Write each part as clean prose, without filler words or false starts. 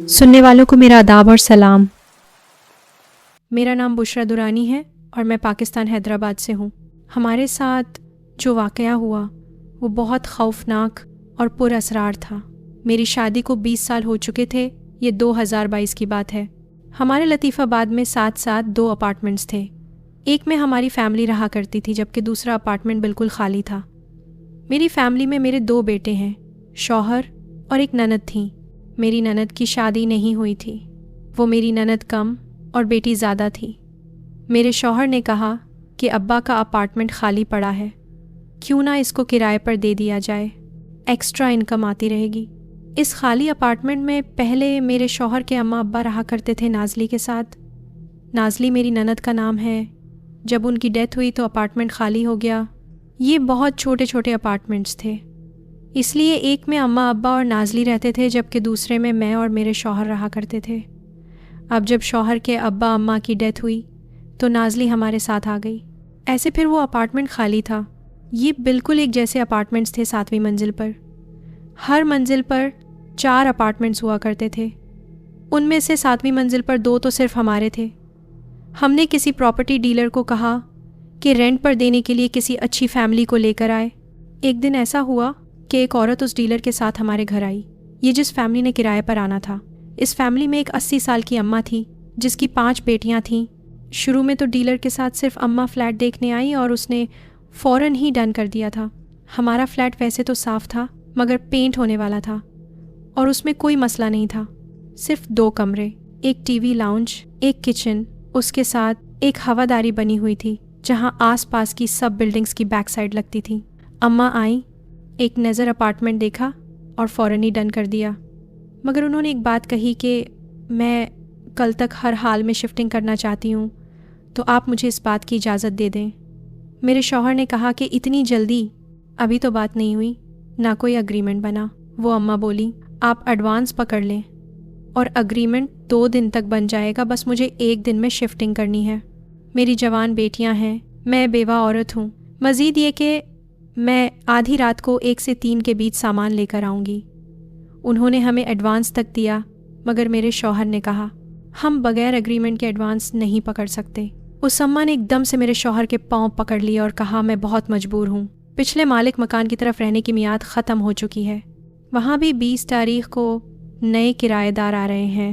سننے والوں کو میرا آداب اور سلام۔ میرا نام بشرا دورانی ہے اور میں پاکستان حیدرآباد سے ہوں۔ ہمارے ساتھ جو واقعہ ہوا وہ بہت خوفناک اور پر اسرار تھا۔ میری شادی کو 20 سال ہو چکے تھے، یہ 2022 کی بات ہے۔ ہمارے لطیف آباد میں ساتھ ساتھ 2 اپارٹمنٹس تھے۔ ایک میں ہماری فیملی رہا کرتی تھی جبکہ دوسرا اپارٹمنٹ بالکل خالی تھا۔ میری فیملی میں میرے 2 بیٹے ہیں، شوہر اور ایک نند تھیں۔ میری نند کی شادی نہیں ہوئی تھی، وہ میری نند کم اور بیٹی زیادہ تھی۔ میرے شوہر نے کہا کہ ابا کا اپارٹمنٹ خالی پڑا ہے، کیوں نہ اس کو کرائے پر دے دیا جائے، ایکسٹرا انکم آتی رہے گی۔ اس خالی اپارٹمنٹ میں پہلے میرے شوہر کے اماں ابا رہا کرتے تھے نازلی کے ساتھ۔ نازلی میری نند کا نام ہے۔ جب ان کی ڈیتھ ہوئی تو اپارٹمنٹ خالی ہو گیا۔ یہ بہت چھوٹے چھوٹے اپارٹمنٹس تھے، اس لیے ایک میں اماں ابا اور نازلی رہتے تھے جبکہ دوسرے میں اور میرے شوہر رہا کرتے تھے۔ اب جب شوہر کے ابا اماں کی ڈیتھ ہوئی تو نازلی ہمارے ساتھ آ گئی۔ ایسے پھر وہ اپارٹمنٹ خالی تھا۔ یہ بالکل ایک جیسے اپارٹمنٹس تھے 7ویں منزل پر۔ ہر منزل پر 4 اپارٹمنٹس ہوا کرتے تھے، ان میں سے 7ویں منزل پر 2 تو صرف ہمارے تھے۔ ہم نے کسی پراپرٹی ڈیلر کو کہا کہ رینٹ پر دینے کے لیے کسی اچھی فیملی کو لے کر آئے۔ ایک دن ایسا ہوا کہ ایک عورت اس ڈیلر کے ساتھ ہمارے گھر آئی، یہ جس فیملی نے کرائے پر آنا تھا۔ اس فیملی میں ایک 80 سال کی اماں تھی جس کی 5 بیٹیاں تھیں۔ شروع میں تو ڈیلر کے ساتھ صرف اماں فلیٹ دیکھنے آئی اور اس نے فوراً ہی ڈن کر دیا تھا۔ ہمارا فلیٹ ویسے تو صاف تھا مگر پینٹ ہونے والا تھا اور اس میں کوئی مسئلہ نہیں تھا، صرف 2 کمرے، ایک ٹی وی لاؤنج، ایک کچن، اس کے ساتھ ایک ہواداری بنی ہوئی تھی جہاں آس پاس کی سب بلڈنگز کی بیک سائڈ لگتی تھی۔ اماں آئیں، ایک نظر اپارٹمنٹ دیکھا اور فوراً ہی ڈن کر دیا، مگر انہوں نے ایک بات کہی کہ میں کل تک ہر حال میں شفٹنگ کرنا چاہتی ہوں، تو آپ مجھے اس بات کی اجازت دے دیں۔ میرے شوہر نے کہا کہ اتنی جلدی؟ ابھی تو بات نہیں ہوئی، نہ کوئی اگریمنٹ بنا۔ وہ اماں بولی آپ ایڈوانس پکڑ لیں اور اگریمنٹ 2 دن تک بن جائے گا، بس مجھے 1 دن میں شفٹنگ کرنی ہے۔ میری جوان بیٹیاں ہیں، میں بیوہ عورت ہوں، مزید یہ کہ میں آدھی رات کو 1 سے 3 کے بیچ سامان لے کر آؤں گی۔ انہوں نے ہمیں ایڈوانس تک دیا مگر میرے شوہر نے کہا ہم بغیر اگریمنٹ کے ایڈوانس نہیں پکڑ سکتے۔ اس اماں نے ایک دم سے میرے شوہر کے پاؤں پکڑ لیے اور کہا میں بہت مجبور ہوں، پچھلے مالک مکان کی طرف رہنے کی میعاد ختم ہو چکی ہے، وہاں بھی 20 تاریخ کو نئے کرایہ دار آ رہے ہیں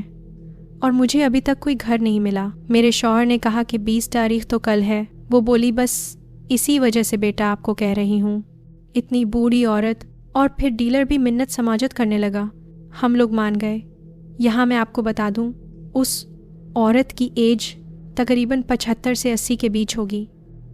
اور مجھے ابھی تک کوئی گھر نہیں ملا۔ میرے شوہر نے کہا کہ 20 تاریخ تو کل ہے۔ وہ بولی بس اسی وجہ سے بیٹا آپ کو کہہ رہی ہوں۔ اتنی بوڑھی عورت، اور پھر ڈیلر بھی منت سماجت کرنے لگا۔ ہم لوگ مان گئے۔ یہاں میں آپ کو بتا دوں اس عورت کی ایج تقریباً 75 سے 80 کے بیچ ہوگی۔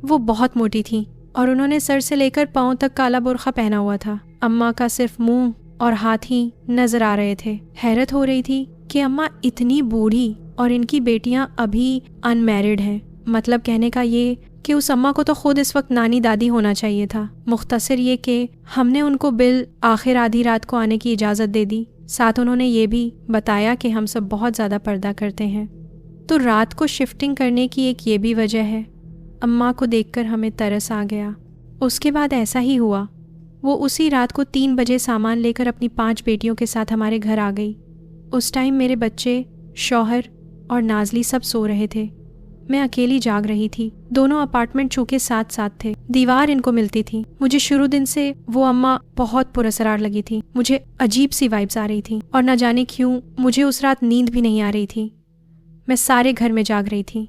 وہ بہت موٹی تھی اور انہوں نے سر سے لے کر پاؤں تک کالا برقع پہنا ہوا تھا۔ اماں کا صرف منہ اور ہاتھ ہی نظر آ رہے تھے۔ حیرت ہو رہی تھی کہ اماں اتنی بوڑھی اور ان کی بیٹیاں ابھی ان میرڈ ہیں، مطلب کہنے کا یہ کہ اس اماں کو تو خود اس وقت نانی دادی ہونا چاہیے تھا۔ مختصر یہ کہ ہم نے ان کو بالآخر آدھی رات کو آنے کی اجازت دے دی، ساتھ انہوں نے یہ بھی بتایا کہ ہم سب بہت زیادہ پردہ کرتے ہیں، تو رات کو شفٹنگ کرنے کی ایک یہ بھی وجہ ہے۔ اماں کو دیکھ کر ہمیں ترس آ گیا۔ اس کے بعد ایسا ہی ہوا، وہ اسی رات کو 3 بجے سامان لے کر اپنی 5 بیٹیوں کے ساتھ ہمارے گھر آ گئی۔ اس ٹائم میرے بچے، شوہر اور نازلی سب سو رہے تھے، میں اکیلی جاگ رہی تھی۔ دونوں اپارٹمنٹ چونکہ ساتھ ساتھ تھے، دیوار ان کو ملتی تھی۔ مجھے شروع دن سے وہ اماں بہت پراسرار لگی تھی، مجھے عجیب سی وائبز آ رہی تھی اور نہ جانے کیوں مجھے اس رات نیند بھی نہیں آ رہی تھی۔ میں سارے گھر میں جاگ رہی تھی۔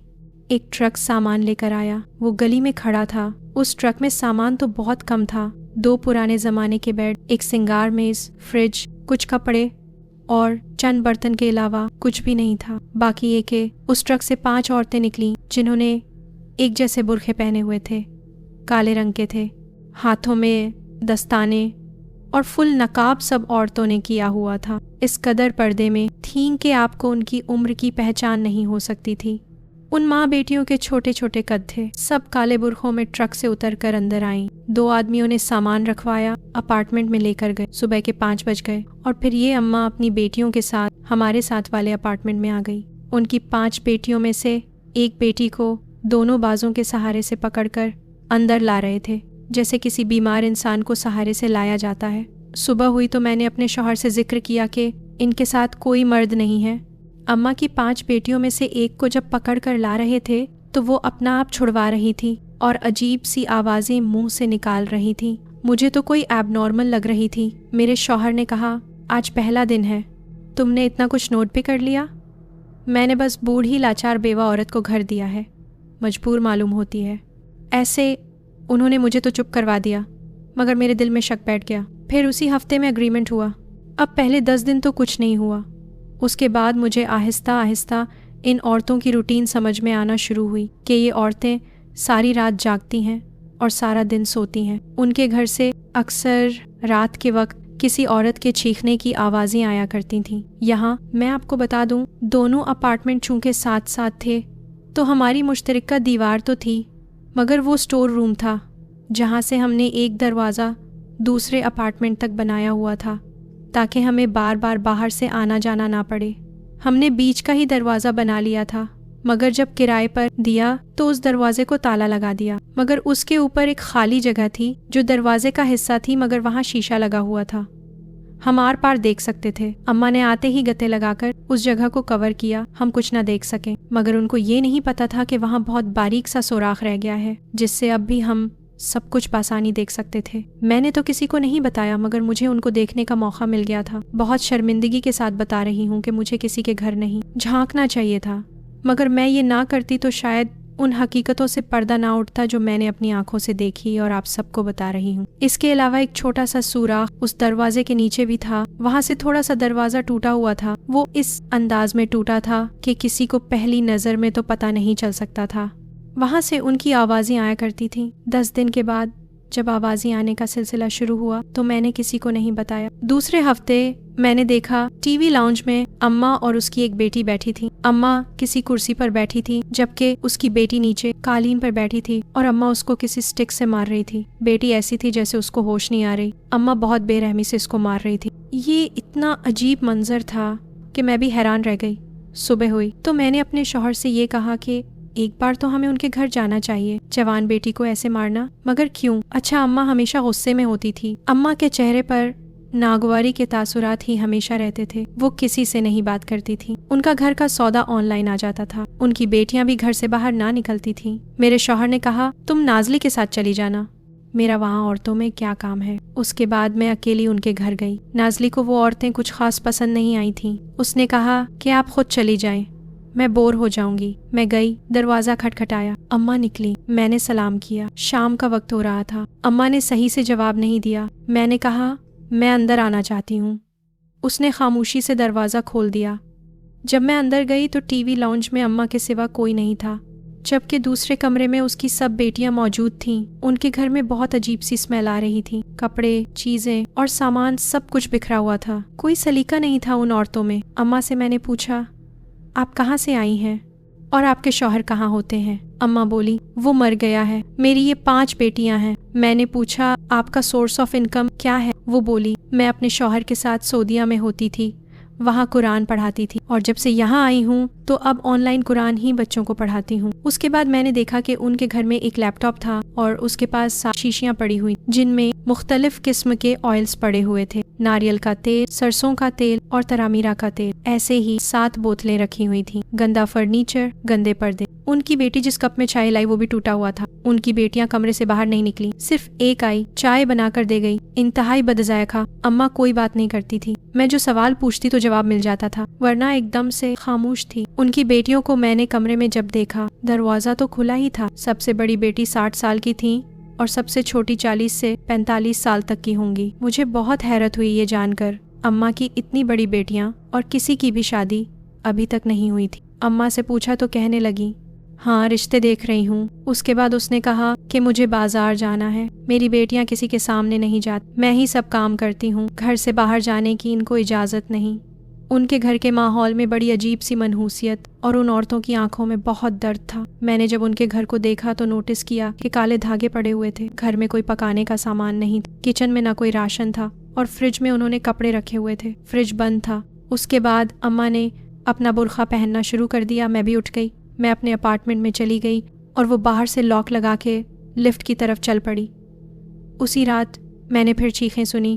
ایک ٹرک سامان لے کر آیا، وہ گلی میں کھڑا تھا۔ اس ٹرک میں سامان تو بہت کم تھا، 2 پرانے زمانے کے بیڈ، ایک سنگار میز، فریج، کچھ کپڑے اور چند برتن کے علاوہ کچھ بھی نہیں تھا۔ باقی یہ کہ اس ٹرک سے 5 عورتیں نکلیں جنہوں نے ایک جیسے برقعے پہنے ہوئے تھے، کالے رنگ کے تھے، ہاتھوں میں دستانے اور فل نقاب سب عورتوں نے کیا ہوا تھا۔ اس قدر پردے میں تھیں کہ آپ کو ان کی عمر کی پہچان نہیں ہو سکتی تھی۔ ان ماں بیٹیوں کے چھوٹے چھوٹے قد تھے، سب کالے برقعوں میں ٹرک سے اتر کر اندر آئیں۔ 2 آدمیوں نے سامان رکھوایا، اپارٹمنٹ میں لے کر گئے۔ صبح کے 5 بج گئے اور پھر یہ اماں اپنی بیٹیوں کے ساتھ ہمارے ساتھ والے اپارٹمنٹ میں آ گئی۔ ان کی 5 بیٹیوں میں سے ایک بیٹی کو دونوں بازوں کے سہارے سے پکڑ کر اندر لا رہے تھے، جیسے کسی بیمار انسان کو سہارے سے لایا جاتا ہے۔ صبح ہوئی تو میں نے اپنے شوہر سے ذکر کیا کہ ان کے ساتھ کوئی مرد نہیں ہے۔ اماں کی 5 بیٹیوں میں سے ایک کو جب پکڑ کر لا رہے تھے تو وہ اپنا آپ چھڑوا رہی تھی اور عجیب سی آوازیں منہ سے نکال رہی تھی۔ مجھے تو کوئی ایب نارمل لگ رہی تھی۔ میرے شوہر نے کہا، آج پہلا دن ہے، تم نے اتنا کچھ نوٹ بھی کر لیا؟ میں نے بس بوڑھی لاچار بیوہ عورت کو گھر دیا ہے، مجبور معلوم ہوتی ہے۔ ایسے انہوں نے مجھے تو چپ کروا دیا، مگر میرے دل میں شک بیٹھ گیا۔ پھر اسی ہفتے میں اگریمنٹ ہوا۔ اب پہلے 10 دن تو کچھ نہیں ہوا، اس کے بعد مجھے آہستہ آہستہ ان عورتوں کی روٹین سمجھ میں آنا شروع ہوئی کہ یہ عورتیں ساری رات جاگتی ہیں اور سارا دن سوتی ہیں۔ ان کے گھر سے اکثر رات کے وقت کسی عورت کے چیخنے کی آوازیں آیا کرتی تھیں۔ یہاں میں آپ کو بتا دوں، دونوں اپارٹمنٹ چونکہ ساتھ ساتھ تھے تو ہماری مشترکہ دیوار تو تھی، مگر وہ سٹور روم تھا جہاں سے ہم نے ایک دروازہ دوسرے اپارٹمنٹ تک بنایا ہوا تھا تاکہ ہمیں بار بار باہر سے آنا جانا نہ پڑے۔ ہم نے بیچ کا ہی دروازہ بنا لیا تھا، مگر جب کرائے پر دیا تو اس دروازے کو تالا لگا دیا، مگر اس کے اوپر ایک خالی جگہ تھی جو دروازے کا حصہ تھی، مگر وہاں شیشہ لگا ہوا تھا، ہم آر پار دیکھ سکتے تھے۔ اماں نے آتے ہی گتے لگا کر اس جگہ کو کور کیا، ہم کچھ نہ دیکھ سکیں، مگر ان کو یہ نہیں پتا تھا کہ وہاں بہت باریک سا سوراخ رہ گیا ہے جس سے اب بھی ہم سب کچھ بآسانی دیکھ سکتے تھے۔ میں نے تو کسی کو نہیں بتایا، مگر مجھے ان کو دیکھنے کا موقع مل گیا تھا۔ بہت شرمندگی کے ساتھ بتا رہی ہوں کہ مجھے کسی کے گھر نہیں جھانکنا چاہیے تھا، مگر میں یہ نہ کرتی تو شاید ان حقیقتوں سے پردہ نہ اٹھتا جو میں نے اپنی آنکھوں سے دیکھی اور آپ سب کو بتا رہی ہوں۔ اس کے علاوہ ایک چھوٹا سا سوراخ اس دروازے کے نیچے بھی تھا، وہاں سے تھوڑا سا دروازہ ٹوٹا ہوا تھا، وہ اس انداز میں ٹوٹا تھا کہ کسی کو پہلی نظر میں تو پتہ نہیں چل سکتا تھا۔ وہاں سے ان کی آوازیں آیا کرتی تھیں۔ 10 دن کے بعد جب آوازیں آنے کا سلسلہ شروع ہوا تو میں نے کسی کو نہیں بتایا۔ دوسرے ہفتے میں نے دیکھا ٹی وی لاؤنج میں اماں اور اس کی ایک بیٹی بیٹھی تھی۔ اماں کسی کرسی پر بیٹھی تھی جبکہ اس کی بیٹی نیچے قالین پر بیٹھی تھی اور اماں اس کو کسی سٹک سے مار رہی تھی۔ بیٹی ایسی تھی جیسے اس کو ہوش نہیں آ رہی، اماں بہت بے رحمی سے اس کو مار رہی تھی۔ یہ اتنا عجیب منظر تھا کہ میں بھی حیران رہ گئی۔ صبح ہوئی تو میں نے اپنے شوہر سے یہ کہا کہ ایک بار تو ہمیں ان کے گھر جانا چاہیے، جوان بیٹی کو ایسے مارنا، مگر کیوں؟ اچھا، اماں ہمیشہ غصے میں ہوتی تھی، اماں کے چہرے پر ناگواری کے تاثرات ہی ہمیشہ رہتے تھے، وہ کسی سے نہیں بات کرتی تھی، ان کا گھر کا سودا آن لائن آ جاتا تھا، ان کی بیٹیاں بھی گھر سے باہر نہ نکلتی تھیں۔ میرے شوہر نے کہا، تم نازلی کے ساتھ چلی جانا، میرا وہاں عورتوں میں کیا کام ہے؟ اس کے بعد میں اکیلی ان کے گھر گئی۔ نازلی کو وہ عورتیں کچھ خاص پسند نہیں آئی تھیں، اس نے کہا کہ آپ خود چلی جائیں، میں بور ہو جاؤں گی۔ میں گئی، دروازہ کھٹکھٹایا، اماں نکلی، میں نے سلام کیا، شام کا وقت ہو رہا تھا، اماں نے صحیح سے جواب نہیں دیا۔ میں نے کہا، میں اندر آنا چاہتی ہوں۔ اس نے خاموشی سے دروازہ کھول دیا۔ جب میں اندر گئی تو ٹی وی لاؤنج میں اماں کے سوا کوئی نہیں تھا، جبکہ دوسرے کمرے میں اس کی سب بیٹیاں موجود تھیں۔ ان کے گھر میں بہت عجیب سی اسمیل آ رہی تھی، کپڑے، چیزیں اور سامان سب کچھ بکھرا ہوا تھا، کوئی سلیقہ نہیں تھا ان عورتوں میں۔ اماں سے میں نے پوچھا، آپ کہاں سے آئی ہیں اور آپ کے شوہر کہاں ہوتے ہیں؟ اماں بولی، وہ مر گیا ہے، میری یہ 5 بیٹیاں ہیں۔ میں نے پوچھا، آپ کا سورس آف انکم کیا ہے؟ وہ بولی، میں اپنے شوہر کے ساتھ سعودیہ میں ہوتی تھی، وہاں قرآن پڑھاتی تھی، اور جب سے یہاں آئی ہوں تو اب آن لائن قرآن ہی بچوں کو پڑھاتی ہوں۔ اس کے بعد میں نے دیکھا کہ ان کے گھر میں ایک لیپ ٹاپ تھا اور اس کے پاس 7 شیشیاں پڑی ہوئی جن میں مختلف قسم کے آئلز پڑے ہوئے تھے، ناریل کا تیل، سرسوں کا تیل اور ترامیرا کا تیل، ایسے ہی 7 بوتلیں رکھی ہوئی تھیں، گندا فرنیچر، گندے پردے۔ ان کی بیٹی جس کپ میں چائے لائی وہ بھی ٹوٹا ہوا تھا۔ ان کی بیٹیاں کمرے سے باہر نہیں نکلی، صرف ایک آئی، چائے بنا کر دے گئی، انتہائی بدذائقہ۔ اماں کوئی بات نہیں کرتی تھی، میں جو سوال پوچھتی تو جواب مل جاتا تھا، ورنہ ایک دم سے خاموش تھی۔ ان کی بیٹیوں کو میں نے کمرے میں جب دیکھا، دروازہ تو کھلا ہی تھا۔ سب سے بڑی بیٹی 60 سال کی تھی اور سب سے چھوٹی 40 سے 45 سال تک کی ہوں گی۔ مجھے بہت حیرت ہوئی یہ جان کر، اماں کی اتنی بڑی بیٹیاں اور کسی کی بھی شادی ابھی تک نہیں ہوئی تھی۔ اماں سے پوچھا تو کہنے لگی، ہاں رشتے دیکھ رہی ہوں۔ اس کے بعد اس نے کہا کہ مجھے بازار جانا ہے، میری بیٹیاں کسی کے سامنے نہیں جاتی، میں ہی سب کام کرتی ہوں، گھر سے باہر جانے کی ان کو اجازت نہیں۔ ان کے گھر کے ماحول میں بڑی عجیب سی منحوسیت اور ان عورتوں کی آنکھوں میں بہت درد تھا۔ میں نے جب ان کے گھر کو دیکھا تو نوٹس کیا کہ کالے دھاگے پڑے ہوئے تھے، گھر میں کوئی پکانے کا سامان نہیں تھا، کچن میں نہ کوئی راشن تھا، اور فریج میں انہوں نے کپڑے رکھے ہوئے تھے، فریج بند تھا۔ اس کے بعد اماں نے اپنا برقع پہننا شروع کر دیا، میں بھی اٹھ گئی، میں اپنے اپارٹمنٹ میں چلی گئی اور وہ باہر سے لاک لگا کے لفٹ کی طرف چل پڑی۔ اسی رات میں نے پھر چیخیں سنی،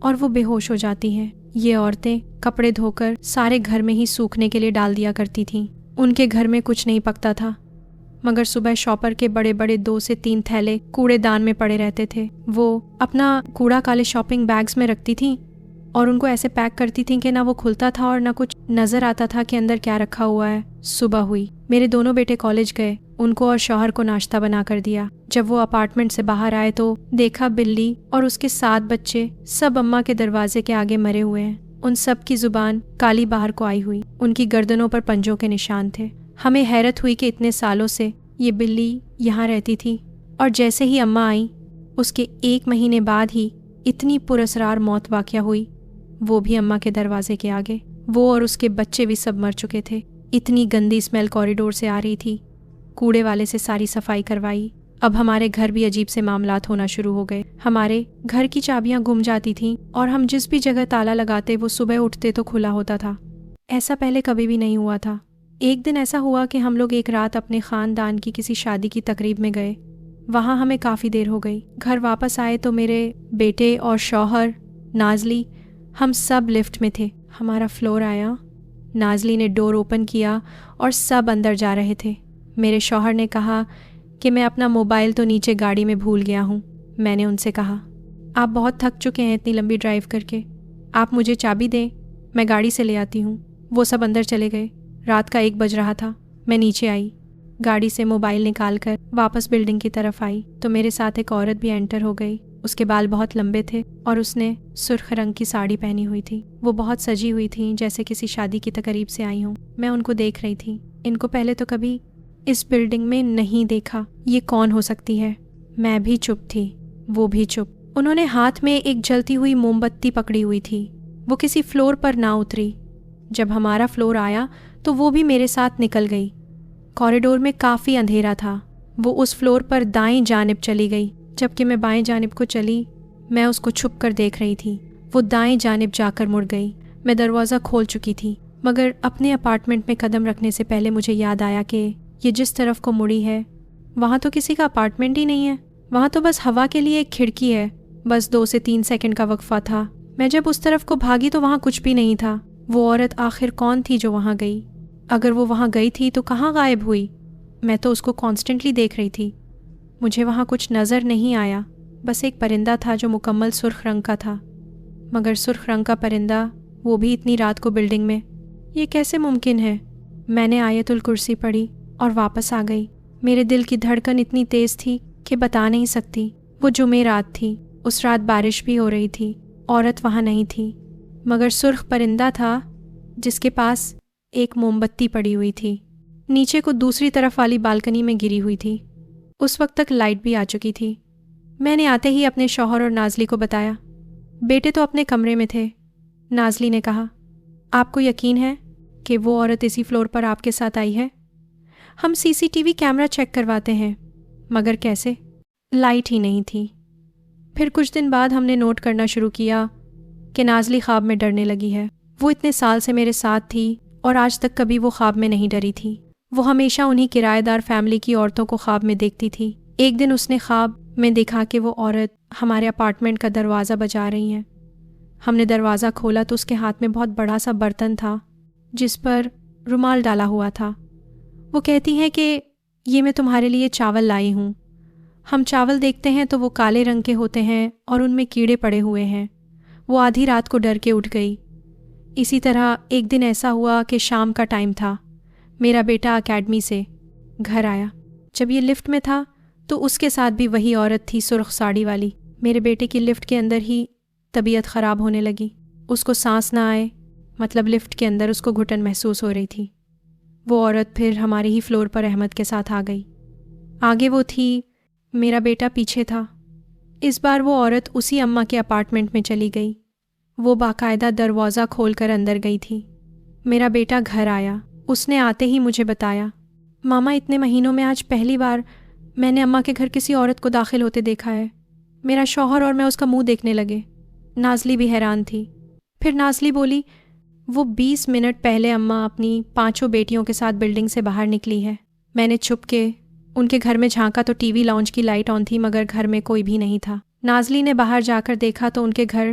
اور وہ بے ہوش ہو جاتی ہیں۔ یہ عورتیں کپڑے دھو کر سارے گھر میں ہی سوکھنے کے لیے ڈال دیا کرتی تھیں۔ ان کے گھر میں کچھ نہیں پکتا تھا، مگر صبح شاپر کے بڑے بڑے 2 سے 3 تھیلے کوڑے دان میں پڑے رہتے تھے۔ وہ اپنا کوڑا کالے شاپنگ بیگز میں رکھتی تھیں اور ان کو ایسے پیک کرتی تھیں کہ نہ وہ کھلتا تھا اور نہ کچھ نظر آتا تھا کہ اندر کیا رکھا ہوا ہے۔ صبح ہوئی، میرے دونوں بیٹے کالج گئے، ان کو اور شوہر کو ناشتہ بنا کر دیا۔ جب وہ اپارٹمنٹ سے باہر آئے تو دیکھا بلی اور اس کے 7 بچے سب اماں کے دروازے کے آگے مرے ہوئے ہیں۔ ان سب کی زبان کالی باہر کو آئی ہوئی، ان کی گردنوں پر پنجوں کے نشان تھے۔ ہمیں حیرت ہوئی کہ اتنے سالوں سے یہ بلی یہاں رہتی تھی، اور جیسے ہی اماں آئیں اس کے 1 مہینے بعد ہی اتنی پراسرار موت واقع ہوئی، وہ بھی اماں کے دروازے کے آگے۔ وہ اور اس کے بچے بھی سب مر چکے تھے۔ اتنی گندی اسمیل کوریڈور سے آ رہی تھی۔ کوڑے والے سے ساری صفائی کروائی۔ اب ہمارے گھر بھی عجیب سے معاملات ہونا شروع ہو گئے۔ ہمارے گھر کی چابیاں گم جاتی تھیں اور ہم جس بھی جگہ تالا لگاتے وہ صبح اٹھتے تو کھلا ہوتا تھا۔ ایسا پہلے کبھی بھی نہیں ہوا تھا۔ ایک دن ایسا ہوا کہ ہم لوگ ایک رات اپنے خاندان کی کسی شادی کی تقریب میں گئے۔ وہاں ہمیں کافی دیر ہو گئی۔ گھر واپس آئے تو میرے بیٹے اور شوہر، نازلی، ہم سب لفٹ میں تھے۔ ہمارا فلور آیا، نازلی نے ڈور اوپن کیا اور سب اندر جا رہے تھے۔ میرے شوہر نے کہا کہ میں اپنا موبائل تو نیچے گاڑی میں بھول گیا ہوں۔ میں نے ان سے کہا، آپ بہت تھک چکے ہیں اتنی لمبی ڈرائیو کر کے، آپ مجھے چابی دیں، میں گاڑی سے لے آتی ہوں۔ وہ سب اندر چلے گئے۔ رات کا 1 بج رہا تھا۔ میں نیچے آئی، گاڑی سے موبائل نکال کر واپس بلڈنگ کی طرف آئی تو میرے ساتھ ایک عورت بھی انٹر ہو گئی۔ اس کے بال بہت لمبے تھے اور اس نے سرخ رنگ کی ساڑی پہنی ہوئی تھی۔ وہ بہت سجی ہوئی تھیں، جیسے کسی شادی کی تقریب سے آئی ہوں۔ میں ان کو دیکھ رہی تھی۔ ان کو پہلے تو کبھی اس بلڈنگ میں نہیں دیکھا۔ یہ کون ہو سکتی ہے؟ میں بھی چپ تھی، وہ بھی چپ۔ انہوں نے ہاتھ میں ایک جلتی ہوئی موم بتی پکڑی ہوئی تھی۔ وہ کسی فلور پر نہ اتری۔ جب ہمارا فلور آیا تو وہ بھی میرے ساتھ نکل گئی۔ کوریڈور میں کافی اندھیرا تھا۔ وہ اس فلور پر دائیں جانب چلی گئی، جبکہ میں بائیں جانب کو چلی۔ میں اس کو چھپ کر دیکھ رہی تھی۔ وہ دائیں جانب جا کر مڑ گئی۔ میں دروازہ کھول چکی تھی، مگر اپنے اپارٹمنٹ میں قدم رکھنے سے پہلے مجھے یاد آیا کہ یہ جس طرف کو مڑی ہے وہاں تو کسی کا اپارٹمنٹ ہی نہیں ہے، وہاں تو بس ہوا کے لیے ایک کھڑکی ہے۔ بس 2 سے 3 سیکنڈ کا وقفہ تھا۔ میں جب اس طرف کو بھاگی تو وہاں کچھ بھی نہیں تھا۔ وہ عورت آخر کون تھی جو وہاں گئی؟ اگر وہ وہاں گئی تھی تو کہاں غائب ہوئی؟ میں تو اس کو کانسٹنٹلی دیکھ رہی تھی۔ مجھے وہاں کچھ نظر نہیں آیا، بس ایک پرندہ تھا جو مکمل سرخ رنگ کا تھا، مگر سرخ رنگ کا پرندہ، وہ بھی اتنی رات کو بلڈنگ میں، یہ کیسے ممکن ہے؟ میں نے آیت الکرسی پڑھی اور واپس آ گئی۔ میرے دل کی دھڑکن اتنی تیز تھی کہ بتا نہیں سکتی۔ وہ جمعہ رات تھی، اس رات بارش بھی ہو رہی تھی، عورت وہاں نہیں تھی، مگر سرخ پرندہ تھا جس کے پاس ایک موم بتی پڑی ہوئی تھی، نیچے کو دوسری طرف والی بالکنی میں گری ہوئی تھی۔ اس وقت تک لائٹ بھی آ چکی تھی۔ میں نے آتے ہی اپنے شوہر اور نازلی کو بتایا۔ بیٹے تو اپنے کمرے میں تھے۔ نازلی نے کہا، آپ کو یقین ہے کہ وہ عورت اسی فلور پر آپ کے ساتھ آئی ہے؟ ہم CCTV کیمرہ چیک کرواتے ہیں، مگر کیسے؟ لائٹ ہی نہیں تھی۔ پھر کچھ دن بعد ہم نے نوٹ کرنا شروع کیا کہ نازلی خواب میں ڈرنے لگی ہے۔ وہ اتنے سال سے میرے ساتھ تھی اور آج تک کبھی وہ خواب میں نہیں ڈری تھی۔ وہ ہمیشہ انہی کرایہ دار فیملی کی عورتوں کو خواب میں دیکھتی تھی۔ ایک دن اس نے خواب میں دیکھا کہ وہ عورت ہمارے اپارٹمنٹ کا دروازہ بجا رہی ہیں۔ ہم نے دروازہ کھولا تو اس کے ہاتھ میں بہت بڑا سا برتن تھا جس پر رومال ڈالا ہوا تھا۔ وہ کہتی ہیں کہ یہ میں تمہارے لیے چاول لائی ہوں۔ ہم چاول دیکھتے ہیں تو وہ کالے رنگ کے ہوتے ہیں اور ان میں کیڑے پڑے ہوئے ہیں۔ وہ آدھی رات کو ڈر کے اٹھ گئی۔ اسی طرح ایک دن ایسا ہوا کہ شام کا ٹائم تھا۔ میرا بیٹا اکیڈمی سے گھر آیا۔ جب یہ لفٹ میں تھا تو اس کے ساتھ بھی وہی عورت تھی، سرخ ساڑی والی۔ میرے بیٹے کی لفٹ کے اندر ہی طبیعت خراب ہونے لگی۔ اس کو سانس نہ آئے، مطلب لفٹ کے اندر اس کو گھٹن محسوس ہو رہی تھی۔ وہ عورت پھر ہمارے ہی فلور پر احمد کے ساتھ آ گئی۔ آگے وہ تھی، میرا بیٹا پیچھے تھا۔ اس بار وہ عورت اسی اماں کے اپارٹمنٹ میں چلی گئی۔ وہ باقاعدہ دروازہ کھول کر اندر گئی تھی۔ میرا بیٹا گھر آیا۔ اس نے آتے ہی مجھے بتایا، ماما اتنے مہینوں میں آج پہلی بار میں نے اماں کے گھر کسی عورت کو داخل ہوتے دیکھا ہے۔ میرا شوہر اور میں اس کا منہ دیکھنے لگے۔ نازلی بھی حیران تھی۔ پھر نازلی بولی، وہ 20 منٹ پہلے اماں اپنی 5 بیٹیوں کے ساتھ بلڈنگ سے باہر نکلی ہے۔ میں نے چھپ کے ان کے گھر میں جھانکا تو ٹی وی لاؤنج کی لائٹ آن تھی، مگر گھر میں کوئی بھی نہیں تھا۔ نازلی نے باہر جا کر دیکھا تو ان کے گھر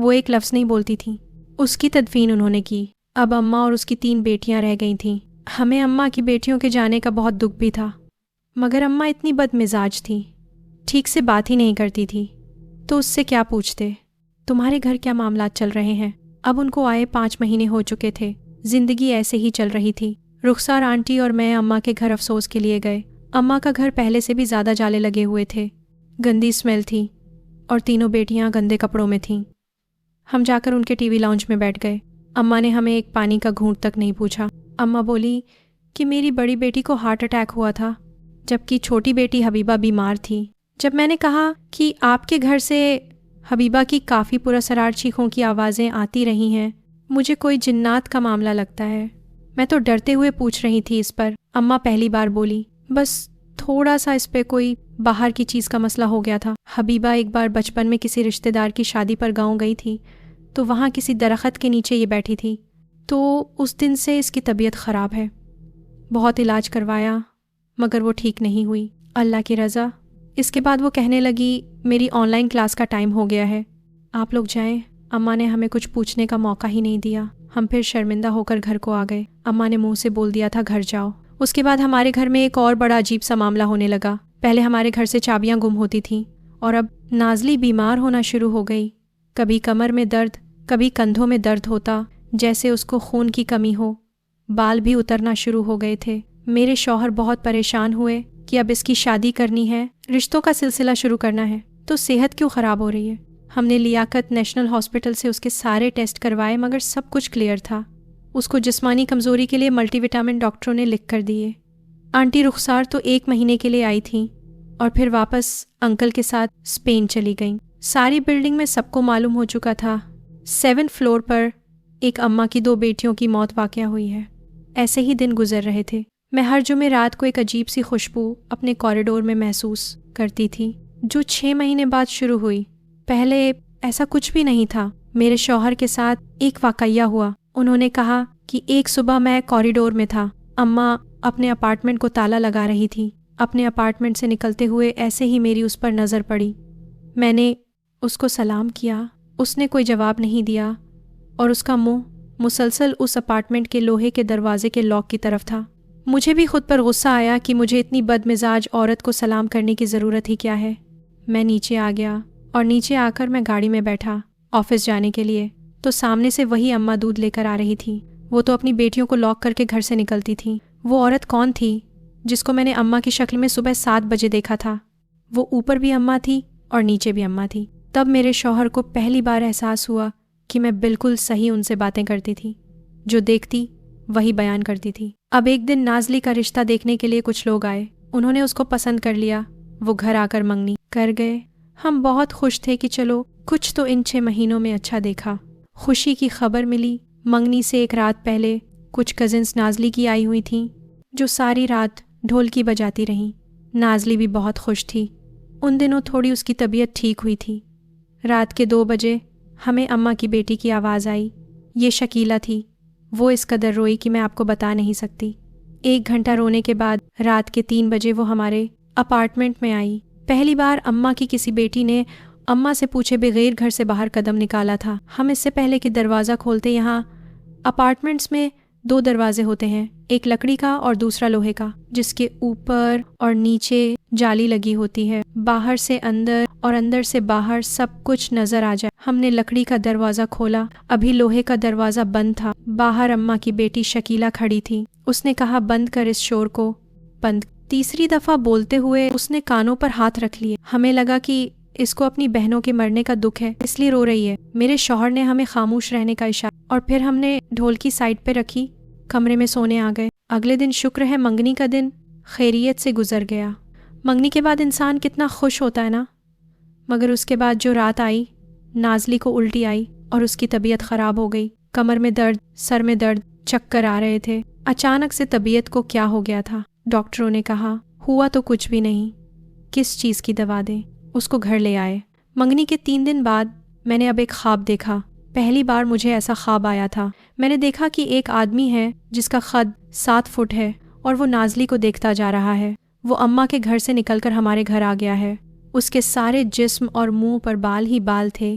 وہ ایک لفظ نہیں بولتی تھیں۔ اس کی تدفین انہوں نے کی۔ اب اماں اور اس کی 3 بیٹیاں رہ گئی تھیں۔ ہمیں اماں کی بیٹیوں کے جانے کا بہت دکھ بھی تھا، مگر اماں اتنی بد مزاج تھی، ٹھیک سے بات ہی نہیں کرتی تھی، تو اس سے کیا پوچھتے؟ تمہارے گھر کیا معاملات چل رہے ہیں؟ اب ان کو آئے 5 مہینے ہو چکے تھے، زندگی ایسے ہی چل رہی تھی۔ رخسار آنٹی اور میں اماں کے گھر افسوس کے لیے گئے۔ اماں کا گھر پہلے سے بھی زیادہ جالے لگے ہوئے تھے، گندی اسمیل تھی، اور تینوں بیٹیاں گندے کپڑوں میں تھیں۔ ہم جا کر ان کے ٹی وی لاؤنج میں بیٹھ گئے۔ اماں نے ہمیں ایک پانی کا گھونٹ تک نہیں پوچھا۔ اماں بولی کہ میری بڑی بیٹی کو ہارٹ اٹیک ہوا تھا، جبکہ چھوٹی بیٹی حبیبہ بیمار تھی۔ جب میں نے کہا کہ آپ کے گھر سے حبیبہ کی کافی پراسرار چیخوں کی آوازیں آتی رہی ہیں، مجھے کوئی جنات کا معاملہ لگتا ہے۔ میں تو ڈرتے ہوئے پوچھ رہی تھی اس پر۔ اماں پہلی بار بولی، بس تھوڑا سا اس پہ کوئی باہر کی چیز کا مسئلہ ہو گیا تھا۔ حبیبہ ایک بار بچپن میں کسی رشتہ دار کی شادی پر گاؤں گئی تھی، تو وہاں کسی درخت کے نیچے یہ بیٹھی تھی، تو اس دن سے اس کی طبیعت خراب ہے۔ بہت علاج کروایا مگر وہ ٹھیک نہیں ہوئی، اللہ کی رضا۔ اس کے بعد وہ کہنے لگی میری آن لائن کلاس کا ٹائم ہو گیا ہے، آپ لوگ جائیں۔ اماں نے ہمیں کچھ پوچھنے کا موقع ہی نہیں دیا۔ ہم پھر شرمندہ ہو کر گھر کو آ گئے۔ اماں نے منہ سے بول دیا تھا گھر جاؤ۔ اس کے بعد ہمارے گھر میں ایک اور بڑا عجیب سا معاملہ ہونے لگا۔ پہلے ہمارے گھر سے چابیاں گم ہوتی تھیں، اور اب نازلی بیمار ہونا شروع ہو گئی۔ کبھی کمر میں درد، کبھی کندھوں میں درد ہوتا، جیسے اس کو خون کی کمی ہو۔ بال بھی اترنا شروع ہو گئے تھے۔ میرے شوہر بہت پریشان ہوئے کہ اب اس کی شادی کرنی ہے، رشتوں کا سلسلہ شروع کرنا ہے، تو صحت کیوں خراب ہو رہی ہے؟ ہم نے لیاقت نیشنل ہاسپٹل سے اس کے سارے ٹیسٹ کروائے، مگر سب کچھ کلیئر تھا۔ اس کو جسمانی کمزوری کے لیے ملٹی وٹامن ڈاکٹروں نے لکھ کر دیے۔ آنٹی رخسار تو 1 مہینے کے لیے آئی تھیں، اور پھر واپس انکل کے ساتھ اسپین چلی گئیں۔ ساری بلڈنگ میں سب کو معلوم ہو چکا تھا 7 فلور پر ایک اماں کی 2 بیٹیوں کی موت واقع ہوئی ہے۔ ایسے ہی دن گزر رہے تھے۔ میں ہر جمعے رات کو ایک عجیب سی خوشبو اپنے کوریڈور میں محسوس کرتی تھی، جو 6 مہینے بعد شروع ہوئی۔ پہلے ایسا کچھ بھی نہیں تھا۔ میرے شوہر کے ساتھ ایک واقعہ ہوا۔ انہوں نے کہا کہ ایک صبح میں کوریڈور میں تھا، اماں اپنے اپارٹمنٹ کو تالا لگا رہی تھی۔ اپنے اپارٹمنٹ سے نکلتے ہوئے ایسے ہی میری اس پر نظر پڑی۔ میں نے اس کو سلام کیا، اس نے کوئی جواب نہیں دیا، اور اس کا منہ مسلسل اس اپارٹمنٹ کے لوہے کے دروازے کے لاک کی طرف تھا۔ مجھے بھی خود پر غصہ آیا کہ مجھے اتنی بد مزاج عورت کو سلام کرنے کی ضرورت ہی کیا ہے۔ میں نیچے آ گیا، اور نیچے آ کر میں گاڑی میں بیٹھا آفس جانے کے لیے، تو سامنے سے وہی اماں دودھ لے کر آ رہی تھی۔ وہ تو اپنی بیٹیوں کو لاک کر کے گھر سے نکلتی تھیں۔ وہ عورت کون تھی جس کو میں نے اماں کی شکل میں صبح 7 بجے دیکھا تھا؟ وہ اوپر بھی اماں تھی اور نیچے بھی اماں تھی۔ تب میرے شوہر کو پہلی بار احساس ہوا کہ میں بالکل صحیح ان سے باتیں کرتی تھی، جو دیکھتی وہی بیان کرتی تھی۔ اب ایک دن نازلی کا رشتہ دیکھنے کے لیے کچھ لوگ آئے۔ انہوں نے اس کو پسند کر لیا۔ وہ گھر آ کر منگنی کر گئے۔ ہم بہت خوش تھے کہ چلو کچھ تو ان 6 مہینوں میں اچھا دیکھا۔ خوشی کی خبر ملی۔ منگنی سے ایک رات پہلے کچھ کزنس نازلی کی آئی ہوئی تھیں، جو ساری رات ڈھولکی بجاتی رہیں۔ نازلی بھی بہت خوش تھی۔ ان دنوں تھوڑی اس کی طبیعت ٹھیک ہوئی تھی۔ رات کے 2 بجے ہمیں اماں کی بیٹی کی آواز آئی۔ یہ شکیلہ تھی۔ وہ اس قدر روئی کہ میں آپ کو بتا نہیں سکتی۔ 1 گھنٹہ رونے کے بعد رات کے 3 بجے وہ ہمارے اپارٹمنٹ میں آئی۔ پہلی بار اماں کی کسی بیٹی نے اماں سے پوچھے بغیر گھر سے باہر قدم نکالا تھا۔ ہم اس سے پہلے کہ دروازہ کھولتے، یہاں اپارٹمنٹس میں 2 دروازے ہوتے ہیں، ایک لکڑی کا اور دوسرا لوہے کا، جس کے اوپر اور نیچے جالی لگی ہوتی ہے۔ باہر سے اندر اور اندر سے باہر سب کچھ نظر آ جائے۔ ہم نے لکڑی کا دروازہ کھولا، ابھی لوہے کا دروازہ بند تھا۔ باہر اماں کی بیٹی شکیلہ کھڑی تھی۔ اس نے کہا بند کر اس شور کو، بند۔ تیسری دفعہ بولتے ہوئے اس نے کانوں پر ہاتھ رکھ لیے۔ ہمیں لگا کہ اس کو اپنی بہنوں کے مرنے کا دکھ ہے، اس لیے رو رہی ہے۔ میرے شوہر نے ہمیں خاموش رہنے کا اشارہ، اور پھر ہم نے ڈھولکی سائڈ پہ رکھی، کمرے میں سونے آ گئے۔ اگلے دن شکر ہے منگنی کا دن خیریت سے گزر گیا۔ منگنی کے بعد انسان کتنا خوش ہوتا ہے نا، مگر اس کے بعد جو رات آئی، نازلی کو الٹی آئی اور اس کی طبیعت خراب ہو گئی۔ کمر میں درد، سر میں درد، چکر آ رہے تھے۔ اچانک سے طبیعت کو کیا ہو گیا تھا؟ ڈاکٹروں نے کہا ہوا تو کچھ بھی نہیں، کس چیز کی دوا دیں؟ اس کو گھر لے آئے۔ منگنی کے 3 دن بعد میں نے اب ایک خواب دیکھا۔ پہلی بار مجھے ایسا خواب آیا تھا۔ میں نے دیکھا کہ ایک آدمی ہے جس کا قد 7 فٹ ہے، اور وہ نازلی کو دیکھتا جا رہا ہے۔ وہ اماں کے گھر سے نکل کر ہمارے گھر آ گیا ہے۔ اس کے سارے جسم اور منہ پر بال ہی بال تھے۔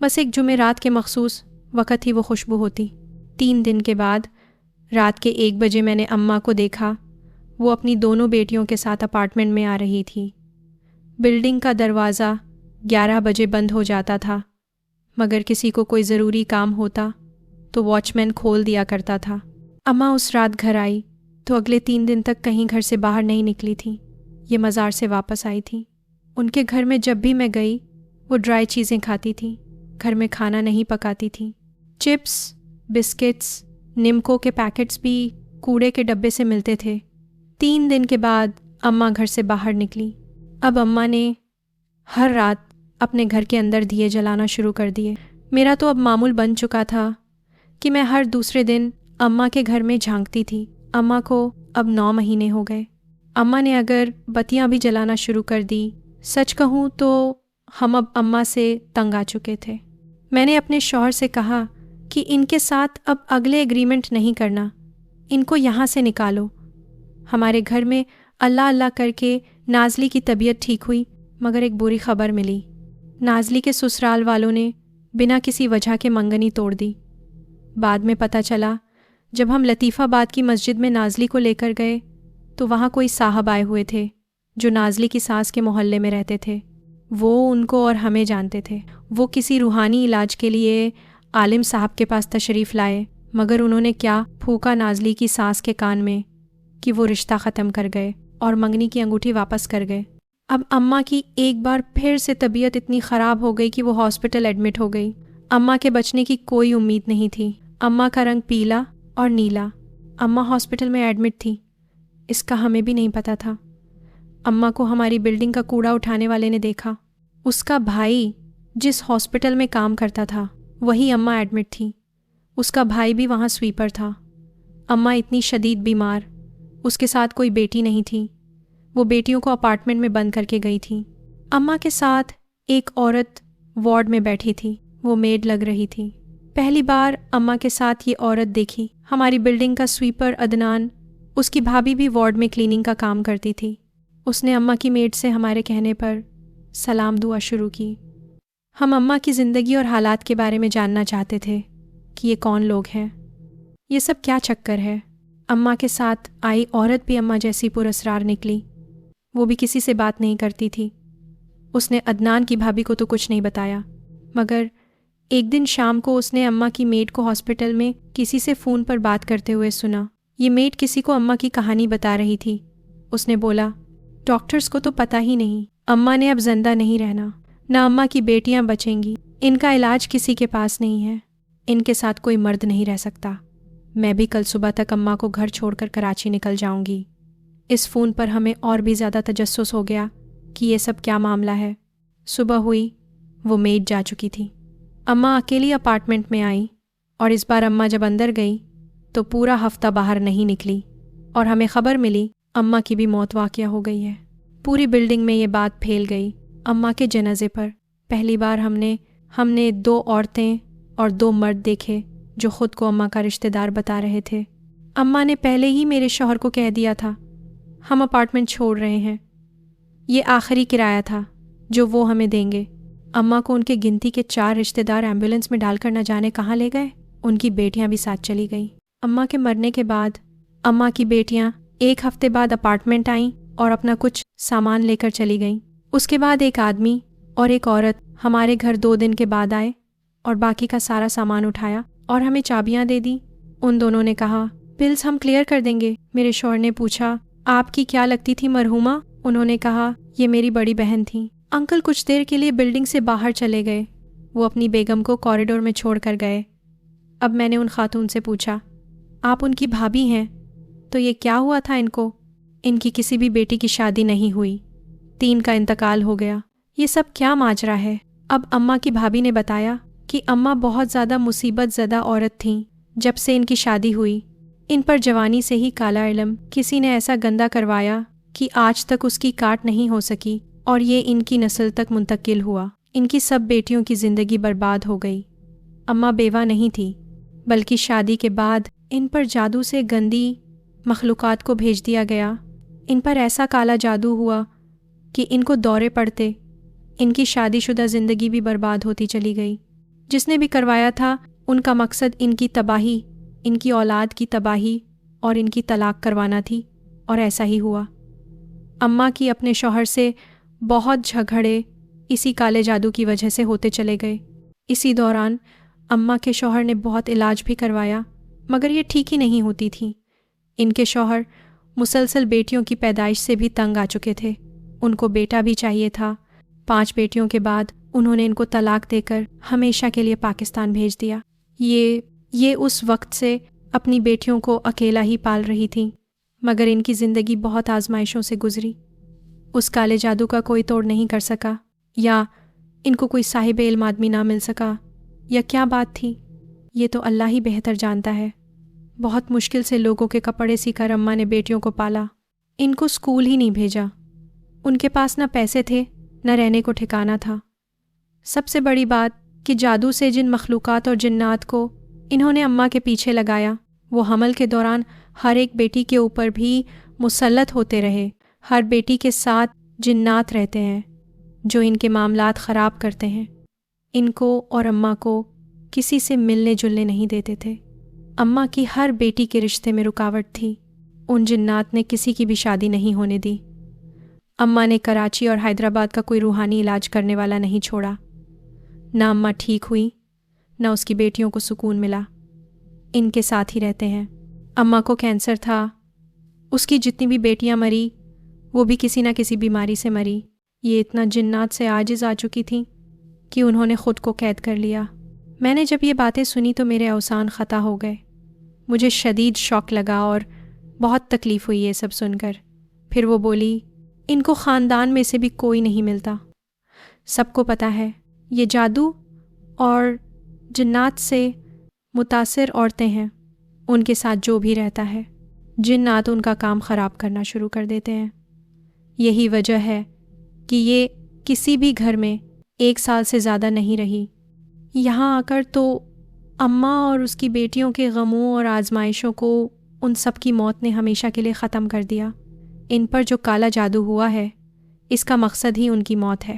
بس ایک جمعرات کے مخصوص وقت ہی وہ خوشبو ہوتی۔ 3 دن کے بعد رات کے 1 بجے میں نے اماں کو دیکھا، وہ اپنی دونوں بیٹیوں کے ساتھ اپارٹمنٹ میں آ رہی تھی۔ بلڈنگ کا دروازہ 11 بجے بند ہو جاتا تھا، مگر کسی کو کوئی ضروری کام ہوتا تو واچ مین کھول دیا کرتا تھا۔ اماں اس رات گھر آئی تو اگلے 3 دن تک کہیں گھر سے باہر نہیں نکلی تھی۔ یہ مزار سے واپس آئی تھی۔ ان کے گھر میں جب بھی میں گئی وہ ڈرائی چیزیں کھاتی تھی، گھر میں کھانا نہیں پکاتی تھی۔ چپس، بسکٹس، نمکو کے پیکٹس بھی کوڑے کے ڈبے سے ملتے تھے۔ 3 دن کے بعد اماں گھر سے باہر نکلی۔ اب اماں نے ہر رات اپنے گھر کے اندر دیے جلانا شروع کر دیے۔ میرا تو اب معمول بن چکا تھا کہ میں ہر دوسرے دن اماں کے گھر میں جھانکتی تھی۔ اماں کو اب 9 مہینے ہو گئے۔ اماں نے اگر بتیاں بھی جلانا شروع کر دی، سچ کہوں تو ہم اب اماں سے تنگ آ چکے تھے۔ میں نے اپنے شوہر سے کہا کہ ان کے ساتھ اب اگلے ایگریمنٹ نہیں کرنا، ان کو یہاں سے نکالو۔ ہمارے گھر میں اللہ اللہ کر کے نازلی کی طبیعت ٹھیک ہوئی، مگر ایک بری خبر ملی۔ نازلی کے سسرال والوں نے بنا کسی وجہ کے منگنی توڑ دی۔ بعد میں پتہ چلا جب ہم لطیف آباد کی مسجد میں نازلی کو لے کر گئے تو وہاں کوئی صاحب آئے ہوئے تھے جو نازلی کی ساس کے محلے میں رہتے تھے۔ وہ ان کو اور ہمیں جانتے تھے۔ وہ کسی روحانی علاج کے لیے عالم صاحب کے پاس تشریف لائے، مگر انہوں نے کیا پھونکا نازلی کی ساس کے کان میں کہ وہ رشتہ ختم کر گئے اور منگنی کی انگوٹھی واپس کر گئے۔ اب اماں کی ایک بار پھر سے طبیعت اتنی خراب ہو گئی کہ وہ ہاسپٹل ایڈمٹ ہو گئی۔ اماں کے بچنے کی کوئی امید نہیں تھی۔ اماں کا رنگ پیلا اور نیلا۔ اماں ہاسپٹل میں ایڈمٹ تھی، اس کا ہمیں بھی نہیں پتہ تھا۔ اماں کو ہماری بلڈنگ کا کوڑا اٹھانے والے نے دیکھا۔ اس کا بھائی جس ہاسپٹل میں کام کرتا تھا وہی اماں ایڈمٹ تھی۔ اس کا بھائی بھی وہاں سویپر تھا۔ اماں اتنی شدید بیمار، اس کے ساتھ کوئی بیٹی نہیں تھی۔ وہ بیٹیوں کو اپارٹمنٹ میں بند کر کے گئی تھی۔ اماں کے ساتھ ایک عورت وارڈ میں بیٹھی تھی، وہ میڈ لگ رہی تھی۔ پہلی بار اماں کے ساتھ یہ عورت دیکھی۔ ہماری بلڈنگ کا سویپر عدنان، اس کی بھابھی بھی وارڈ میں کلیننگ کا کام کرتی تھی۔ اس نے اماں کی میڈ سے ہمارے کہنے پر سلام دعا شروع کی۔ ہم اماں کی زندگی اور حالات کے بارے میں جاننا چاہتے تھے کہ یہ کون لوگ ہیں، یہ سب کیا چکر ہے۔ اماں کے ساتھ آئی عورت بھی اماں جیسی پراسرار نکلی۔ وہ بھی کسی سے بات نہیں کرتی تھی۔ اس نے عدنان کی بھابھی کو تو کچھ نہیں بتایا، مگر ایک دن شام کو اس نے اماں کی میڈ کو ہاسپٹل میں کسی سے فون پر بات کرتے ہوئے سنا۔ یہ میڈ کسی کو اماں کی کہانی بتا رہی تھی۔ اس نے بولا، ڈاکٹرز کو تو پتہ ہی نہیں، اماں نے اب زندہ نہیں رہنا، نہ اماں کی بیٹیاں بچیں گی، ان کا علاج کسی کے پاس نہیں ہے، ان کے ساتھ کوئی مرد نہیں رہ سکتا۔ میں بھی کل صبح تک اماں کو گھر چھوڑ کر کراچی نکل جاؤں گی۔ اس فون پر ہمیں اور بھی زیادہ تجسس ہو گیا کہ یہ سب کیا معاملہ ہے۔ صبح ہوئی، وہ میڈ جا چکی تھی۔ اماں اکیلی اپارٹمنٹ میں آئی، اور اس بار اماں جب اندر گئی تو پورا ہفتہ باہر نہیں نکلی، اور ہمیں خبر ملی اماں کی بھی موت واقع ہو گئی ہے۔ پوری بلڈنگ میں یہ بات پھیل گئی۔ اماں کے جنازے پر پہلی بار ہم نے 2 عورتیں اور 2 مرد دیکھے جو خود کو اماں کا رشتہ دار بتا رہے تھے۔ اماں نے پہلے ہی میرے شوہر کو کہہ دیا تھا ہم اپارٹمنٹ چھوڑ رہے ہیں، یہ آخری کرایہ تھا جو وہ ہمیں دیں گے۔ اماں کو ان کے گنتی کے 4 رشتہ دار ایمبولنس میں ڈال کر نہ جانے کہاں لے گئے۔ ان کی بیٹیاں بھی ساتھ چلی گئیں۔ اماں کے مرنے کے بعد اماں کی بیٹیاں 1 ہفتے بعد اپارٹمنٹ آئیں اور اپنا کچھ سامان لے کر چلی گئیں۔ اس کے بعد ایک آدمی اور ایک عورت ہمارے گھر 2 دن کے بعد آئے اور باقی کا سارا سامان اٹھایا اور ہمیں چابیاں دے دی۔ ان دونوں نے کہا بلز ہم کلیئر کر دیں گے۔ میرے شوہر نے پوچھا آپ کی کیا لگتی تھی مرحومہ؟ انہوں نے کہا یہ میری بڑی بہن تھی۔ انکل کچھ دیر کے لیے بلڈنگ سے باہر چلے گئے، وہ اپنی بیگم کو کوریڈور میں چھوڑ کر گئے۔ اب میں نے ان خاتون سے پوچھا آپ ان کی بھابھی ہیں تو یہ کیا ہوا تھا ان کو؟ ان کی کسی بھی بیٹی کی شادی نہیں ہوئی، 3 کا انتقال ہو گیا، یہ سب کیا ماجرا ہے؟ اب اماں کی بھابھی نے بتایا کہ اماں بہت زیادہ مصیبت زدہ عورت تھیں جب سے ان کی شادی ہوئی۔ ان پر جوانی سے ہی کالا علم کسی نے ایسا گندا کروایا کہ آج تک اس کی کاٹ نہیں ہو سکی، اور یہ ان کی نسل تک منتقل ہوا۔ ان کی سب بیٹیوں کی زندگی برباد ہو گئی۔ اماں بیوہ نہیں تھی، بلکہ شادی کے بعد ان پر جادو سے گندی مخلوقات کو بھیج دیا گیا۔ ان پر ایسا کالا جادو ہوا کہ ان کو دورے پڑتے، ان کی شادی شدہ زندگی بھی برباد ہوتی چلی گئی۔ جس نے بھی کروایا تھا ان کا مقصد ان کی تباہی، ان کی اولاد کی تباہی اور ان کی طلاق کروانا تھی، اور ایسا ہی ہوا۔ اماں کی اپنے شوہر سے بہت جھگڑے اسی کالے جادو کی وجہ سے ہوتے چلے گئے۔ اسی دوران اماں کے شوہر نے بہت علاج بھی کروایا، مگر یہ ٹھیک ہی نہیں ہوتی تھیں۔ ان کے شوہر مسلسل بیٹیوں کی پیدائش سے بھی تنگ آ چکے تھے، ان کو بیٹا بھی چاہیے تھا۔ 5 بیٹیوں کے بعد انہوں نے ان کو طلاق دے کر ہمیشہ کے لیے پاکستان بھیج دیا۔ یہ اس وقت سے اپنی بیٹیوں کو اکیلا ہی پال رہی تھیں، مگر ان کی زندگی بہت آزمائشوں سے گزری۔ اس کالے جادو کا کوئی توڑ نہیں کر سکا، یا ان کو کوئی صاحب علم آدمی نہ مل سکا، یا کیا بات تھی، یہ تو اللہ ہی بہتر جانتا ہے۔ بہت مشکل سے لوگوں کے کپڑے سی کر اماں نے بیٹیوں کو پالا۔ ان کو اسکول ہی نہیں بھیجا۔ ان کے پاس نہ پیسے تھے، نہ رہنے کو ٹھکانہ تھا۔ سب سے بڑی بات کہ جادو سے جن مخلوقات اور جنات کو انہوں نے اماں کے پیچھے لگایا، وہ حمل کے دوران ہر ایک بیٹی کے اوپر بھی مسلط ہوتے رہے۔ ہر بیٹی کے ساتھ جنات رہتے ہیں جو ان کے معاملات خراب کرتے ہیں۔ ان کو اور اماں کو کسی سے ملنے جلنے نہیں دیتے تھے۔ اماں کی ہر بیٹی کے رشتے میں رکاوٹ تھی۔ ان جنات نے کسی کی بھی شادی نہیں ہونے دی۔ اماں نے کراچی اور حیدرآباد کا کوئی روحانی علاج کرنے والا نہیں چھوڑا۔ نہ اماں ٹھیک ہوئی، نہ اس کی بیٹیوں کو سکون ملا۔ ان کے ساتھ ہی رہتے ہیں۔ اماں کو کینسر تھا، اس کی جتنی بھی بیٹیاں مری وہ بھی کسی نہ کسی بیماری سے مری۔ یہ اتنا جنات سے عاجز آ چکی تھیں کہ انہوں نے خود کو قید کر لیا۔ میں نے جب یہ باتیں سنی تو میرے اوزان خطا ہو گئے۔ مجھے شدید شوق لگا اور بہت تکلیف ہوئی یہ سب سن کر۔ پھر وہ بولی، ان کو خاندان میں سے بھی کوئی نہیں ملتا۔ سب کو پتہ ہے یہ جادو اور جنات سے متاثر عورتیں ہیں، ان کے ساتھ جو بھی رہتا ہے جنات ان کا کام خراب کرنا شروع کر دیتے ہیں۔ یہی وجہ ہے کہ یہ کسی بھی گھر میں 1 سال سے زیادہ نہیں رہی۔ یہاں آ کر تو اماں اور اس کی بیٹیوں کے غموں اور آزمائشوں کو ان سب کی موت نے ہمیشہ کے لیے ختم کر دیا۔ ان پر جو کالا جادو ہوا ہے اس کا مقصد ہی ان کی موت ہے۔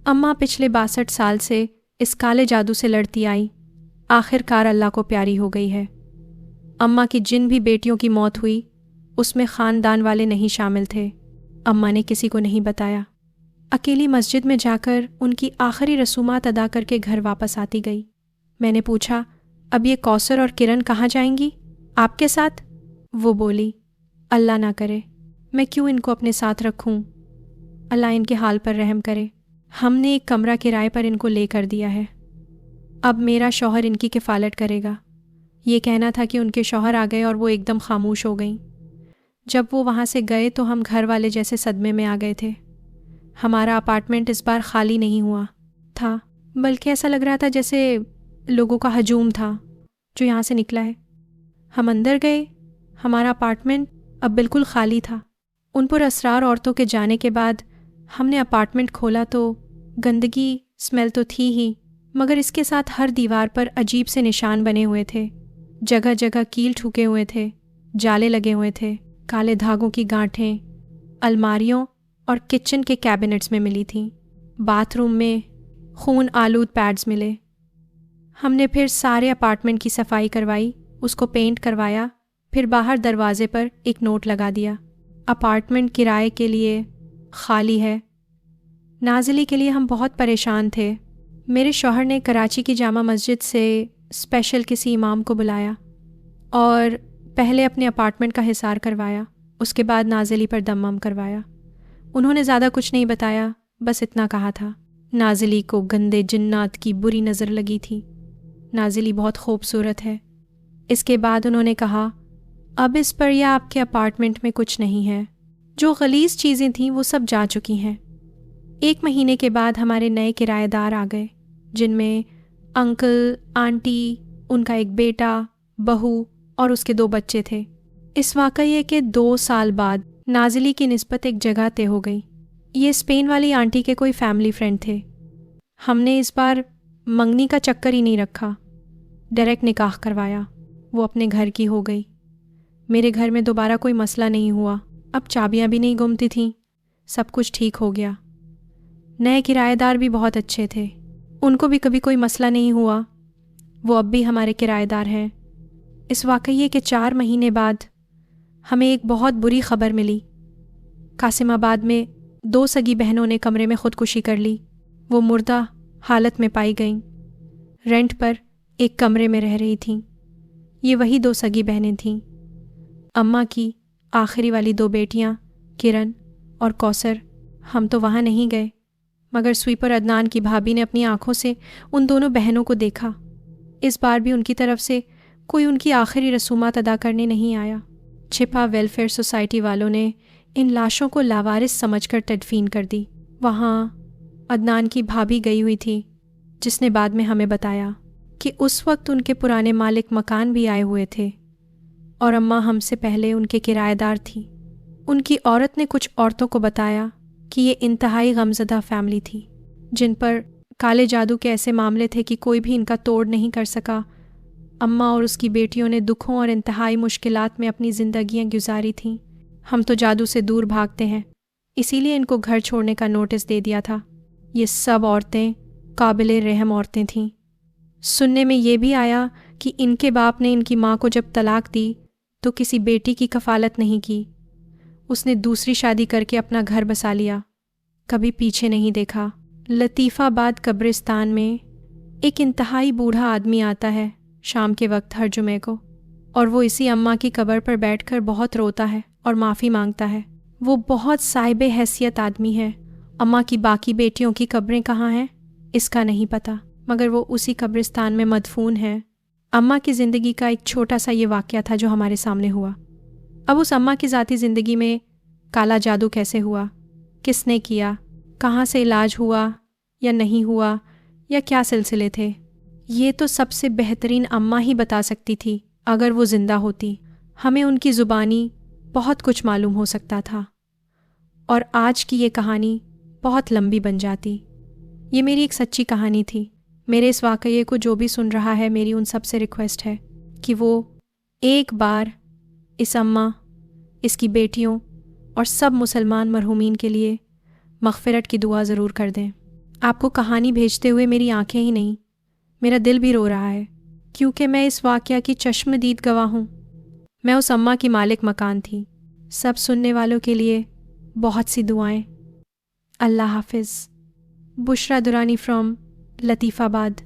اماں پچھلے 62 سال سے اس کالے جادو سے لڑتی آئی، آخر کار اللہ کو پیاری ہو گئی ہے۔ اماں کی جن بھی بیٹیوں کی موت ہوئی اس میں خاندان والے نہیں شامل تھے۔ اماں نے کسی کو نہیں بتایا۔ اکیلی مسجد میں جا کر ان کی آخری رسومات ادا کر کے گھر واپس آتی گئی۔ میں نے پوچھا، اب یہ کوثر اور کرن کہاں جائیں گی؟ آپ کے ساتھ؟ وہ بولی، اللہ نہ کرے، میں کیوں ان کو اپنے ساتھ رکھوں؟ اللہ ان کے حال پر رحم کرے۔ ہم نے ایک کمرہ کرائے پر ان کو لے کر دیا ہے۔ اب میرا شوہر ان کی کفالت کرے گا۔ یہ کہنا تھا کہ ان کے شوہر آ گئے اور وہ ایک دم خاموش ہو گئیں۔ جب وہ وہاں سے گئے تو ہم گھر والے جیسے صدمے میں آ گئے تھے۔ ہمارا اپارٹمنٹ اس بار خالی نہیں ہوا تھا، بلکہ ایسا لگ رہا تھا جیسے لوگوں کا ہجوم تھا جو یہاں سے نکلا ہے۔ ہم اندر گئے، ہمارا اپارٹمنٹ اب بالکل خالی تھا۔ ان پر اسرار عورتوں کے جانے کے بعد ہم نے اپارٹمنٹ کھولا تو گندگی اسمیل تو تھی ہی، مگر اس کے ساتھ ہر دیوار پر عجیب سے نشان بنے ہوئے تھے۔ جگہ جگہ کیل ٹھوکے ہوئے تھے، جالے لگے ہوئے تھے، کالے دھاگوں کی گانٹھیں الماریوں اور کچن کے کیبنٹس میں ملی تھیں۔ باتھ روم میں خون آلود پیڈز ملے۔ ہم نے پھر سارے اپارٹمنٹ کی صفائی کروائی، اس کو پینٹ کروایا، پھر باہر دروازے پر ایک نوٹ لگا دیا، اپارٹمنٹ کرائے کے لیے خالی ہے۔ نازلی کے لیے ہم بہت پریشان تھے۔ میرے شوہر نے کراچی کی جامع مسجد سے اسپیشل کسی امام کو بلایا اور پہلے اپنے اپارٹمنٹ کا حصار کروایا، اس کے بعد نازلی پر دمم کروایا۔ انہوں نے زیادہ کچھ نہیں بتایا، بس اتنا کہا تھا۔ نازلی کو گندے جنات کی بری نظر لگی تھی۔ نازلی بہت خوبصورت ہے۔ اس کے بعد انہوں نے کہا، اب اس پر یا آپ کے اپارٹمنٹ میں کچھ نہیں ہے، جو غلیظ چیزیں تھیں وہ سب جا چکی ہیں۔ 1 مہینے کے بعد ہمارے نئے کرایہ دار آ گئے، جن میں انکل، آنٹی، ان کا ایک بیٹا، بہو اور اس کے 2 بچے تھے۔ اس واقعہ یہ کہ 2 سال بعد نازلی کی نسبت ایک جگہ طے ہو گئی۔ یہ اسپین والی آنٹی کے کوئی فیملی فرینڈ تھے۔ ہم نے اس بار منگنی کا چکر ہی نہیں رکھا، ڈائریکٹ نکاح کروایا۔ وہ اپنے گھر کی ہو گئی۔ میرے گھر میں دوبارہ کوئی مسئلہ نہیں ہوا، اب چابیاں بھی نہیں گمتی تھیں، سب کچھ ٹھیک ہو گیا۔ نئے کرایہ دار بھی بہت اچھے تھے، ان کو بھی کبھی کوئی مسئلہ نہیں ہوا وہ اب بھی ہمارے کرایہ دار ہیں۔ اس واقعے کے 4 مہینے بعد ہمیں ایک بہت بری خبر ملی۔ قاسم آباد میں 2 سگی بہنوں نے کمرے میں خودکشی کر لی۔ وہ مردہ حالت میں پائی گئیں۔ رینٹ پر ایک کمرے میں رہ رہی تھیں۔ یہ وہی 2 سگی بہنیں تھیں۔ اماں کی آخری والی 2 بیٹیاں کرن اور کوثر۔ ہم تو وہاں نہیں گئے، مگر سویپر عدنان کی بھابھی نے اپنی آنکھوں سے ان دونوں بہنوں کو دیکھا۔ اس بار بھی ان کی طرف سے کوئی ان کی آخری رسومات ادا کرنے نہیں آیا۔ چھپا ویلفیئر سوسائٹی والوں نے ان لاشوں کو لاوارث سمجھ کر تدفین کر دی۔ وہاں عدنان کی بھابھی گئی ہوئی تھی، جس نے بعد میں ہمیں بتایا کہ اس وقت ان کے پرانے مالک مکان بھی آئے ہوئے تھے اور اماں ہم سے پہلے ان کے کرایہ دار تھی۔ ان کی عورت نے کچھ عورتوں کو بتایا کہ یہ انتہائی غمزدہ فیملی تھی، جن پر کالے جادو کے ایسے معاملے تھے کہ کوئی بھی ان کا توڑ نہیں کر سکا۔ اماں اور اس کی بیٹیوں نے دکھوں اور انتہائی مشکلات میں اپنی زندگیاں گزاری تھیں۔ ہم تو جادو سے دور بھاگتے ہیں، اسی لیے ان کو گھر چھوڑنے کا نوٹس دے دیا تھا۔ یہ سب عورتیں قابل رحم عورتیں تھیں۔ سننے میں یہ بھی آیا کہ ان کے باپ نے ان کی ماں کو جب طلاق دی تو کسی بیٹی کی کفالت نہیں کی۔ اس نے دوسری شادی کر کے اپنا گھر بسا لیا، کبھی پیچھے نہیں دیکھا۔ لطیف آباد قبرستان میں ایک انتہائی بوڑھا آدمی آتا ہے شام کے وقت ہر جمعے کو، اور وہ اسی اماں کی قبر پر بیٹھ کر بہت روتا ہے اور معافی مانگتا ہے۔ وہ بہت صاحب حیثیت آدمی ہے۔ اماں کی باقی بیٹیوں کی قبریں کہاں ہیں اس کا نہیں پتہ، مگر وہ اسی قبرستان میں مدفون ہے۔ اماں کی زندگی کا ایک چھوٹا سا یہ واقعہ تھا جو ہمارے سامنے ہوا۔ اب اس اماں کی ذاتی زندگی میں کالا جادو کیسے ہوا، کس نے کیا، کہاں سے علاج ہوا یا نہیں ہوا، یا کیا سلسلے تھے، یہ تو سب سے بہترین اماں ہی بتا سکتی تھی اگر وہ زندہ ہوتی۔ ہمیں ان کی زبانی بہت کچھ معلوم ہو سکتا تھا، اور آج کی یہ کہانی بہت لمبی بن جاتی۔ یہ میری ایک سچی کہانی تھی۔ میرے اس واقعے کو جو بھی سن رہا ہے، میری ان سب سے ریکویسٹ ہے کہ وہ ایک بار اس اماں، اس کی بیٹیوں اور سب مسلمان مرحومین کے لیے مغفرت کی دعا ضرور کر دیں۔ آپ کو کہانی بھیجتے ہوئے میری آنکھیں ہی نہیں، میرا دل بھی رو رہا ہے، کیونکہ میں اس واقعہ کی چشم دید گواہ ہوں۔ میں اس اماں کی مالک مکان تھی۔ سب سننے والوں کے لیے بہت سی دعائیں۔ اللہ حافظ۔ بشرا درانی فرام لطیف آباد۔